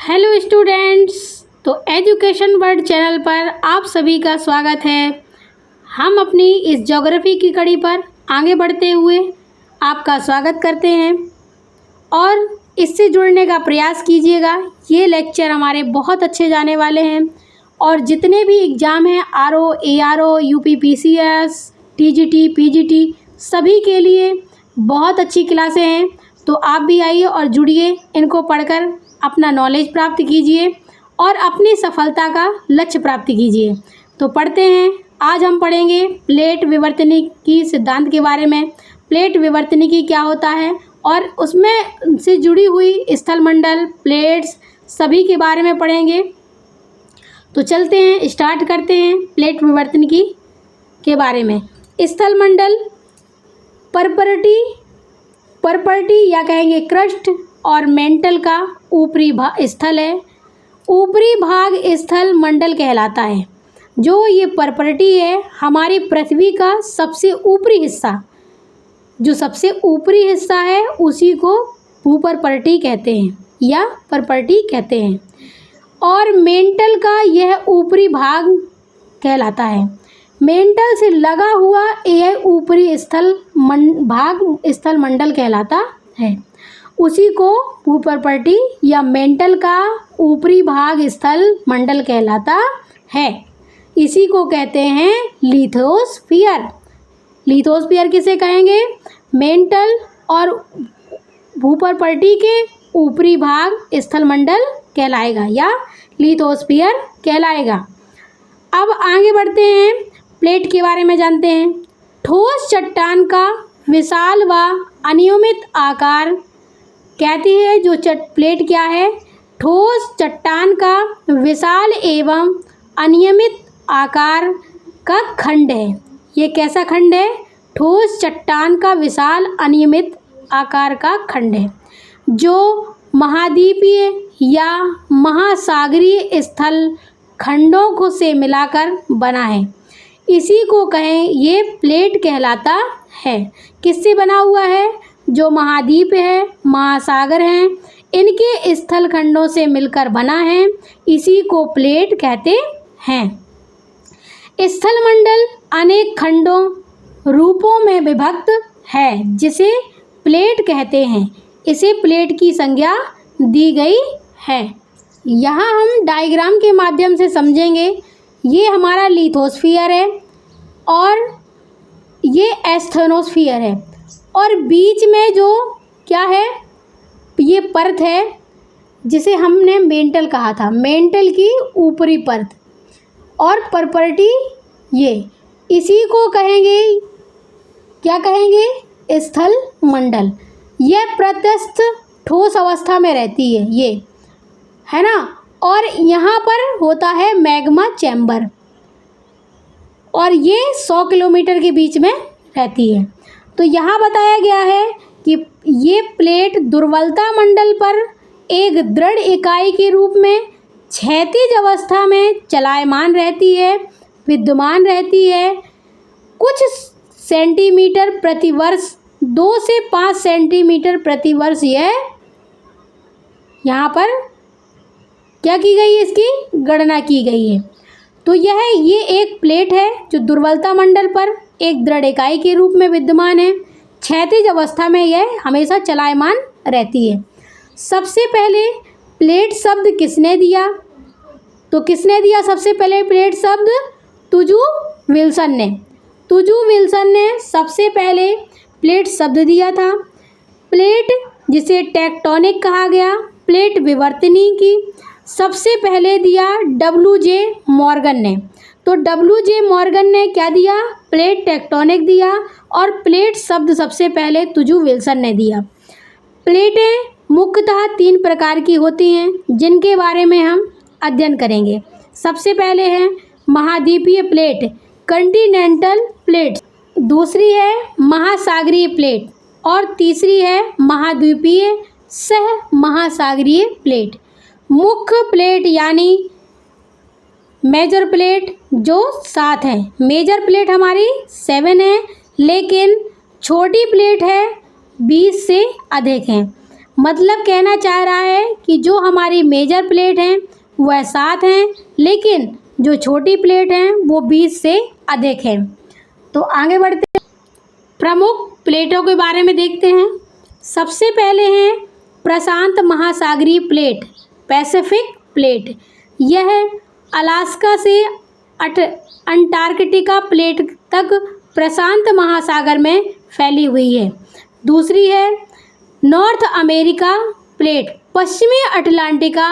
Hello students, तो education world channel पर आप सभी का स्वागत है। हम अपनी इस ज्योग्राफी की कड़ी पर आगे बढ़ते हुए आपका स्वागत करते हैं और इससे जुड़ने का प्रयास कीजिएगा। ये लेक्चर हमारे बहुत अच्छे जाने वाले हैं और जितने भी एग्ज़ाम हैं RO, ARO, UPPCS, TGT, PGT सभी के लिए बहुत अच्छी क्लासें हैं। तो आप भी आइए और जुड़िए, इनको पढ़कर अपना नॉलेज प्राप्त कीजिए और अपनी सफलता का लक्ष्य प्राप्त कीजिए। तो पढ़ते हैं। आज हम पढ़ेंगे प्लेट विवर्तनिकी सिद्धांत के बारे में। प्लेट विवर्तनिकी क्या होता है और उसमें से जुड़ी हुई स्थलमंडल, प्लेट्स सभी के बारे में पढ़ेंगे। तो चलते हैं, स्टार्ट करते हैं प्लेट विवर्तनिकी के बारे में। स्थलमंडल परपर्टी या कहेंगे क्रस्ट और मेंटल का ऊपरी स्थल है। ऊपरी भाग स्थल मंडल कहलाता है। जो ये परपर्टी है हमारी पृथ्वी का सबसे ऊपरी हिस्सा, जो सबसे ऊपरी हिस्सा है उसी को भूपर्पर्टी कहते हैं या परपर्टी कहते हैं। और मेंटल का यह ऊपरी भाग कहलाता है। मेंटल से लगा हुआ यह ऊपरी भाग स्थल मंडल कहलाता है। उसी को भूपर्पर्टी या मेंटल का ऊपरी भाग स्थल मंडल कहलाता है। इसी को कहते हैं लिथोस्फीयर। लिथोस्फीयर किसे कहेंगे? मेंटल और भूपर्पर्टी के ऊपरी भाग स्थल मंडल कहलाएगा या लिथोस्फीयर कहलाएगा। अब आगे बढ़ते हैं, प्लेट के बारे में जानते हैं। ठोस चट्टान का विशाल व अनियमित आकार कहती है। जो प्लेट क्या है? ठोस चट्टान का विशाल एवं अनियमित आकार का खंड है। ये कैसा खंड है? ठोस चट्टान का विशाल अनियमित आकार का खंड है जो महाद्वीपीय या महासागरीय स्थल खंडों को से मिलाकर बना है। इसी को कहें ये प्लेट कहलाता है। किससे बना हुआ है? जो महाद्वीप है, महासागर हैं, इनके स्थल खंडों से मिलकर बना है। इसी को प्लेट कहते हैं। स्थलमंडल अनेक खंडों रूपों में विभक्त है जिसे प्लेट कहते हैं। इसे प्लेट की संज्ञा दी गई है। यहाँ हम डायग्राम के माध्यम से समझेंगे। ये हमारा लिथोस्फीयर है और ये एस्थेनोस्फीयर है और बीच में जो क्या है, ये परत है जिसे हमने मेंटल कहा था। मेंटल की ऊपरी परत और परपर्टी ये, इसी को कहेंगे, क्या कहेंगे? स्थल मंडल। यह प्रत्यस्थ ठोस अवस्था में रहती है, ये है ना। और यहाँ पर होता है मैग्मा चैम्बर और ये 100 किलोमीटर के बीच में रहती है। तो यहाँ बताया गया है कि ये प्लेट दुर्बलता मंडल पर एक दृढ़ इकाई के रूप में क्षैतिज अवस्था में चलायमान रहती है, विद्यमान रहती है। कुछ सेंटीमीटर प्रति वर्ष, 2 से 5 सेंटीमीटर प्रति वर्ष यह यहाँ पर क्या की गई है? इसकी गणना की गई है। तो ये एक प्लेट है जो दुर्बलता मंडल पर एक दृढ़ इकाई के रूप में विद्यमान है। क्षैतिज अवस्था में यह हमेशा चलायमान रहती है। सबसे पहले प्लेट शब्द किसने दिया? तो किसने दिया सबसे पहले प्लेट शब्द? तुजू विल्सन ने। तुजू विल्सन ने सबसे पहले प्लेट शब्द दिया था। प्लेट जिसे टेक्टोनिक कहा गया, प्लेट विवर्तनिकी सबसे पहले दिया डब्ल्यू.जे. मॉर्गन ने। तो डब्ल्यू.जे. मॉर्गन ने क्या दिया? प्लेट टेक्टोनिक दिया और प्लेट शब्द सबसे पहले तुजू विल्सन ने दिया। प्लेटें मुख्यतः 3 प्रकार की होती हैं जिनके बारे में हम अध्ययन करेंगे। सबसे पहले है महाद्वीपीय प्लेट, कॉन्टिनेंटल प्लेट। दूसरी है महासागरीय प्लेट और तीसरी है महाद्वीपीय सह महासागरीय प्लेट। मुख्य प्लेट यानी मेजर प्लेट जो 7 है। मेजर प्लेट हमारी 7 है, लेकिन छोटी प्लेट है 20 से अधिक हैं। मतलब कहना चाह रहा है कि जो हमारी मेजर प्लेट हैं वह 7 हैं, लेकिन जो छोटी प्लेट हैं वो 20 से अधिक हैं। तो आगे बढ़ते हैं, प्रमुख प्लेटों के बारे में देखते हैं। सबसे पहले हैं प्रशांत महासागरीय प्लेट, पैसिफिक प्लेट। यह अलास्का से अंटार्कटिका प्लेट तक प्रशांत महासागर में फैली हुई है। दूसरी है नॉर्थ अमेरिका प्लेट, पश्चिमी अटलांटिका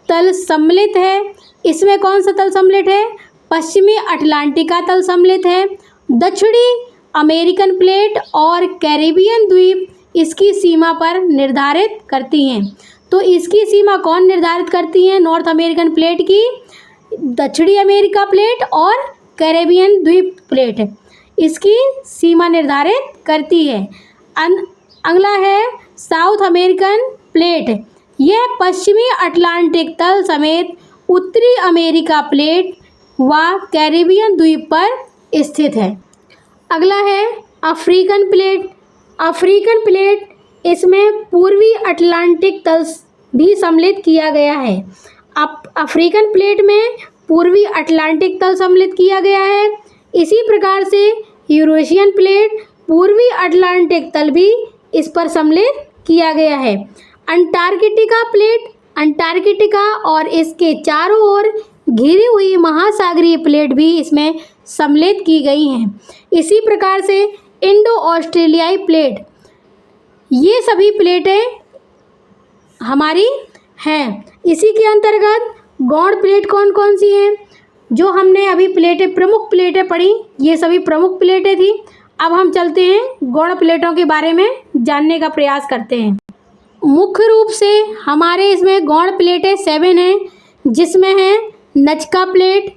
तल सम्मिलित है। इसमें कौन सा तल सम्मिलित है? पश्चिमी अटलांटिका तल सम्मिलित है। दक्षिणी अमेरिकन प्लेट और कैरिबियन द्वीप इसकी सीमा पर निर्धारित करती हैं। तो इसकी सीमा कौन निर्धारित करती हैं? नॉर्थ अमेरिकन प्लेट की दक्षिणी अमेरिका प्लेट और कैरिबियन द्वीप प्लेट इसकी सीमा निर्धारित करती है। अगला है साउथ अमेरिकन प्लेट, यह पश्चिमी अटलांटिक तल समेत उत्तरी अमेरिका प्लेट व कैरिबियन द्वीप पर स्थित है। अगला है अफ्रीकन प्लेट। अफ्रीकन प्लेट, इसमें पूर्वी अटलांटिक तल भी सम्मिलित किया गया है। अफ्रीकन प्लेट में पूर्वी अटलांटिक तल सम्मिलित किया गया है। इसी प्रकार से यूरेशियन प्लेट, पूर्वी अटलांटिक तल भी इस पर सम्मिलित किया गया है। अंटार्कटिका प्लेट, अंटार्कटिका और इसके चारों ओर घिरी हुई महासागरीय प्लेट भी इसमें सम्मिलित की गई हैं। इसी प्रकार से इंडो ऑस्ट्रेलियाई प्लेट, ये सभी प्लेटें हमारी हैं। इसी के अंतर्गत गौड़ प्लेट कौन कौन सी हैं? जो हमने अभी प्लेटें, प्रमुख प्लेटें पढ़ी, ये सभी प्रमुख प्लेटें थी। अब हम चलते हैं गौड़ प्लेटों के बारे में जानने का प्रयास करते हैं। मुख्य रूप से हमारे इसमें गौड़ प्लेटें 7 हैं, जिसमें है Nazca plate,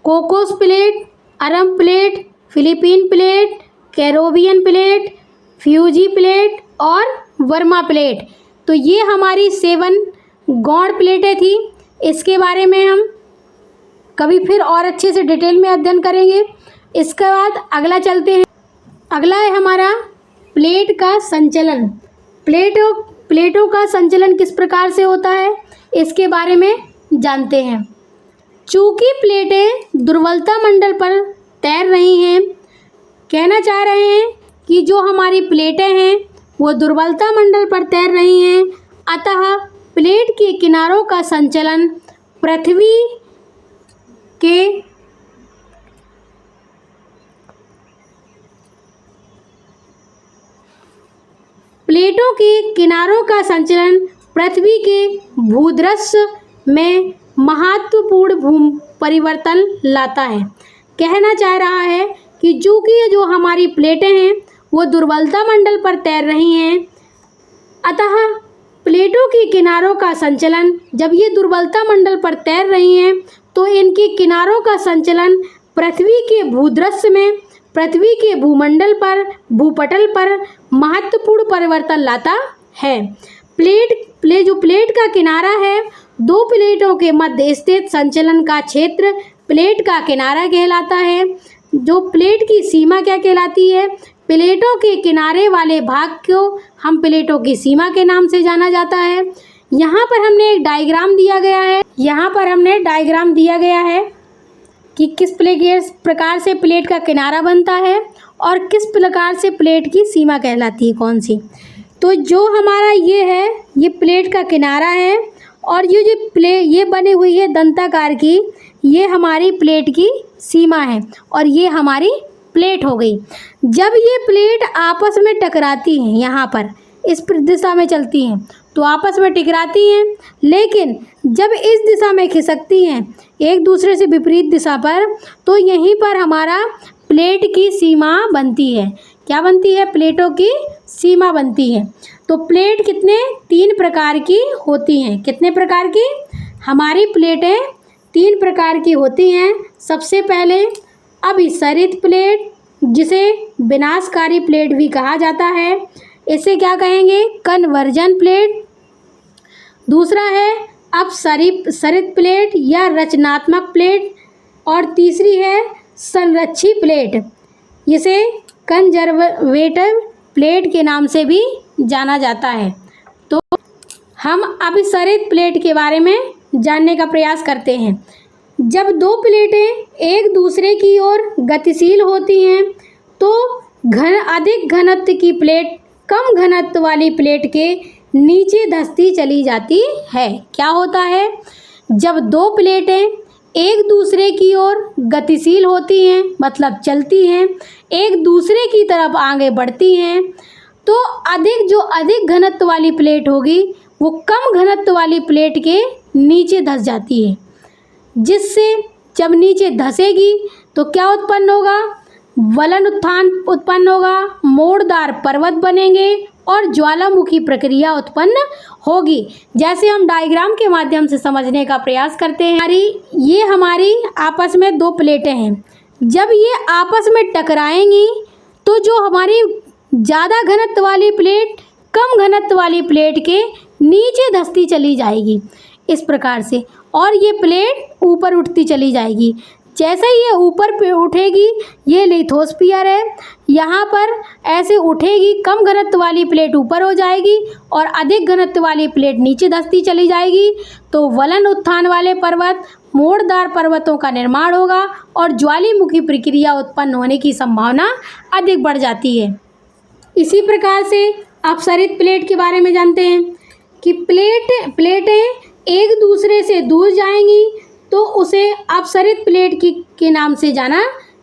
Cocos plate, Arab plate, Philippine plate, Caribbean plate, Fiji plate और वर्मा प्लेट। तो ये हमारी 7 गौड़ प्लेटें थी। इसके बारे में हम कभी फिर और अच्छे से डिटेल में अध्ययन करेंगे। इसके बाद अगला चलते हैं। अगला है हमारा प्लेट का संचलन। प्लेटों का संचलन किस प्रकार से होता है, इसके बारे में जानते हैं। चूंकि प्लेटें दुर्बलता मंडल पर तैर रही हैं, कहना चाह रहे हैं कि जो हमारी प्लेटें हैं वो दुर्बलता मंडल पर तैर रही हैं, अतः प्लेट के किनारों का संचलन पृथ्वी के प्लेटों के किनारों का संचलन पृथ्वी के भूदृश्य में महत्वपूर्ण परिवर्तन लाता है। कहना चाह रहा है कि चूंकि जो हमारी प्लेटें हैं वो दुर्बलता मंडल पर तैर रही हैं, अतः प्लेटों के किनारों का संचलन, जब ये दुर्बलता मंडल पर तैर रही हैं तो इनके किनारों का संचलन पृथ्वी के भूदृश्य में, पृथ्वी के भूमंडल पर, भूपटल पर महत्वपूर्ण परिवर्तन लाता है। जो प्लेट का किनारा है, दो प्लेटों के मध्य स्थित संचलन का क्षेत्र प्लेट का किनारा कहलाता है। जो प्लेट की सीमा क्या कहलाती है? प्लेटों के किनारे वाले भाग को हम प्लेटों की सीमा के नाम से जाना जाता है। यहाँ पर हमने एक डायग्राम दिया गया है। यहाँ पर हमने डायग्राम दिया गया है कि किस प्रकार से प्लेट का किनारा बनता है और किस प्रकार से प्लेट की सीमा कहलाती है, कौन सी। तो जो हमारा ये है, ये प्लेट का किनारा है और ये बनी हुई है दंताकार की, ये हमारी प्लेट की सीमा है और ये हमारी प्लेट हो गई। जब ये प्लेट आपस में टकराती हैं, यहाँ पर इस दिशा में चलती हैं तो आपस में टकराती हैं, लेकिन जब इस दिशा में खिसकती हैं एक दूसरे से विपरीत दिशा पर, तो यहीं पर हमारा प्लेट की सीमा बनती है। क्या बनती है? प्लेटों की सीमा बनती है। तो प्लेट कितने? 3 प्रकार की होती हैं। कितने प्रकार की? हमारी प्लेटें 3 प्रकार की होती हैं। सबसे पहले अभिसरित प्लेट, जिसे विनाशकारी प्लेट भी कहा जाता है, इसे क्या कहेंगे? Conversion plate. दूसरा है अपसरित प्लेट या रचनात्मक प्लेट, और तीसरी है संरक्षी प्लेट, जिसे कंजर्वेटिव प्लेट के नाम से भी जाना जाता है। तो हम अब इस संरचित प्लेट के बारे में जानने का प्रयास करते हैं। जब दो प्लेटें एक दूसरे की ओर गतिशील होती हैं तो अधिक घनत्व की प्लेट कम घनत्व वाली प्लेट के नीचे धंसती चली जाती है। क्या होता है? जब दो प्लेटें एक दूसरे की ओर गतिशील होती हैं, मतलब चलती हैं, एक दूसरे की तरफ आगे बढ़ती हैं, तो अधिक घनत्व वाली प्लेट होगी वो कम घनत्व वाली प्लेट के नीचे धंस जाती है, जिससे जब नीचे धंसेगी तो क्या उत्पन्न होगा? वलन उत्थान उत्पन्न होगा, मोड़दार पर्वत बनेंगे और ज्वालामुखी प्रक्रिया उत्पन्न होगी। जैसे हम डायग्राम के माध्यम से समझने का प्रयास करते हैं। ये हमारी आपस में दो प्लेटें हैं। जब ये आपस में टकराएंगी तो जो हमारी ज़्यादा घनत्व वाली प्लेट कम घनत्व वाली प्लेट के नीचे धंसती चली जाएगी इस प्रकार से, और ये प्लेट ऊपर उठती चली जाएगी। जैसे ये ऊपर पे उठेगी, ये लिथोस्फीयर है, यहाँ पर ऐसे उठेगी, कम घनत्व वाली प्लेट ऊपर हो जाएगी और अधिक घनत्व वाली प्लेट नीचे धंसती चली जाएगी, तो वलन उत्थान वाले पर्वत, मोड़दार पर्वतों का निर्माण होगा और ज्वालामुखी प्रक्रिया उत्पन्न होने की संभावना अधिक बढ़ जाती है। इसी प्रकार से अपसरित प्लेट के बारे में जानते हैं कि प्लेटें एक दूसरे से दूर जाएंगी तो उसे अपसरित प्लेट के नाम से जाना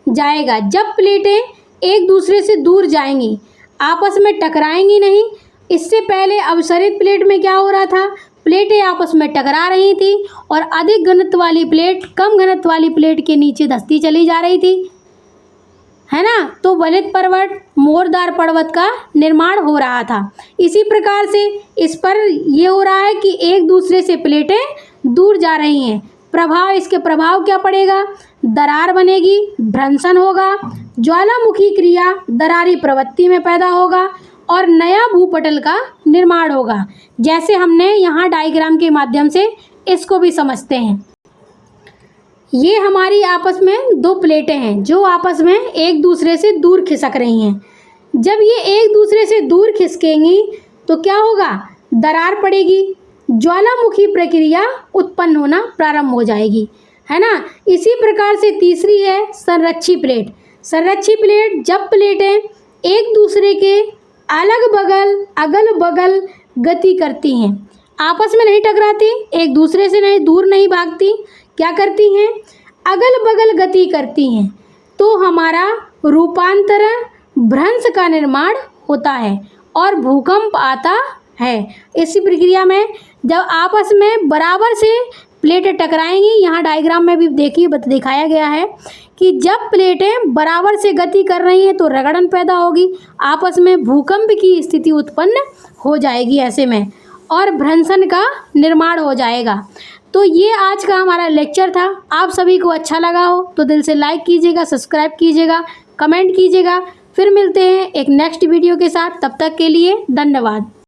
जाएगा। जब प्लेटें एक दूसरे से दूर जाएंगी, आपस में टकराएंगी नहीं। इससे पहले अपसरित प्लेट में क्या हो रहा था? प्लेटें आपस में टकरा रही थी और अधिक घनत्व वाली प्लेट कम घनत्व वाली प्लेट के नीचे धंसती चली जा रही थी, है ना। तो वलित पर्वत, मोड़दार पर्वत का निर्माण हो रहा था। इसी प्रकार से इस पर ये हो रहा है कि एक दूसरे से प्लेटें दूर जा रही हैं। इसके प्रभाव क्या पड़ेगा? दरार बनेगी, भ्रंशन होगा, ज्वालामुखी क्रिया दरारी प्रवृत्ति में पैदा होगा और नया भूपटल का निर्माण होगा। जैसे हमने यहाँ डायग्राम के माध्यम से इसको भी समझते हैं। ये हमारी आपस में दो प्लेटें हैं जो आपस में एक दूसरे से दूर खिसक रही हैं। जब ये एक दूसरे से दूर खिसकेंगी तो क्या होगा? दरार पड़ेगी, ज्वालामुखी प्रक्रिया उत्पन्न होना प्रारंभ हो जाएगी, है ना। इसी प्रकार से तीसरी है संरक्षी प्लेट। संरक्षी प्लेट, जब प्लेटें एक दूसरे के अगल बगल गति करती हैं, आपस में नहीं टकराती, एक दूसरे से नहीं दूर नहीं भागती, क्या करती हैं? अगल बगल गति करती हैं, तो हमारा रूपांतरण भ्रंश का निर्माण होता है और भूकंप आता है। इसी प्रक्रिया में जब आपस में बराबर से प्लेटें टकराएंगी, यहाँ डायग्राम में भी दिखाया गया है कि जब प्लेटें बराबर से गति कर रही हैं तो रगड़न पैदा होगी, आपस में भूकंप की स्थिति उत्पन्न हो जाएगी ऐसे में, और भ्रंशन का निर्माण हो जाएगा। तो ये आज का हमारा लेक्चर था। आप सभी को अच्छा लगा हो तो दिल से लाइक कीजिएगा, सब्सक्राइब कीजिएगा, कमेंट कीजिएगा। फिर मिलते हैं एक नेक्स्ट वीडियो के साथ। तब तक के लिए धन्यवाद।